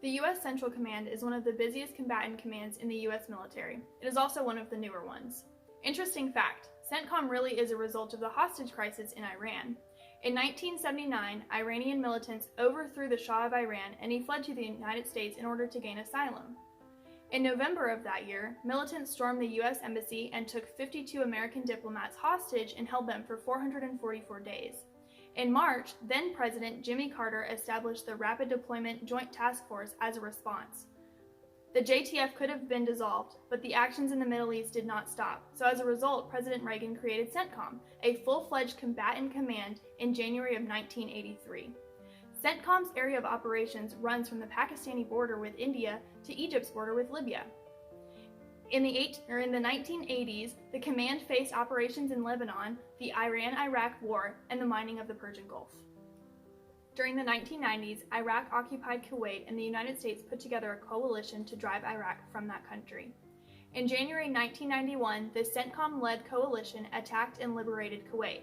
The U.S. Central Command is one of the busiest combatant commands in the U.S. military. It is also one of the newer ones. Interesting fact, CENTCOM really is a result of the hostage crisis in Iran. In 1979, Iranian militants overthrew the Shah of Iran and he fled to the United States in order to gain asylum. In November of that year, militants stormed the U.S. Embassy and took 52 American diplomats hostage and held them for 444 days. In March, then-President Jimmy Carter established the Rapid Deployment Joint Task Force as a response. The JTF could have been dissolved, but the actions in the Middle East did not stop, so as a result, President Reagan created CENTCOM, a full-fledged combatant command, in January of 1983. CENTCOM's area of operations runs from the Pakistani border with India to Egypt's border with Libya. In the 1980s, the command faced operations in Lebanon, the Iran-Iraq War, and the mining of the Persian Gulf. During the 1990s, Iraq occupied Kuwait and the United States put together a coalition to drive Iraq from that country. In January 1991, the CENTCOM-led coalition attacked and liberated Kuwait.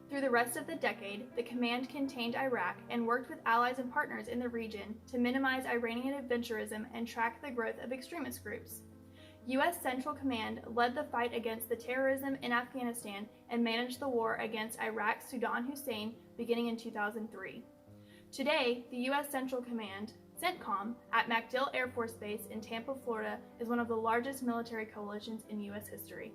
Through the rest of the decade, the command contained Iraq and worked with allies and partners in the region to minimize Iranian adventurism and track the growth of extremist groups. U.S. Central Command led the fight against the terrorism in Afghanistan and managed the war against Iraq's Saddam Hussein beginning in 2003. Today, the U.S. Central Command, CENTCOM, at MacDill Air Force Base in Tampa, Florida, is one of the largest military coalitions in U.S. history.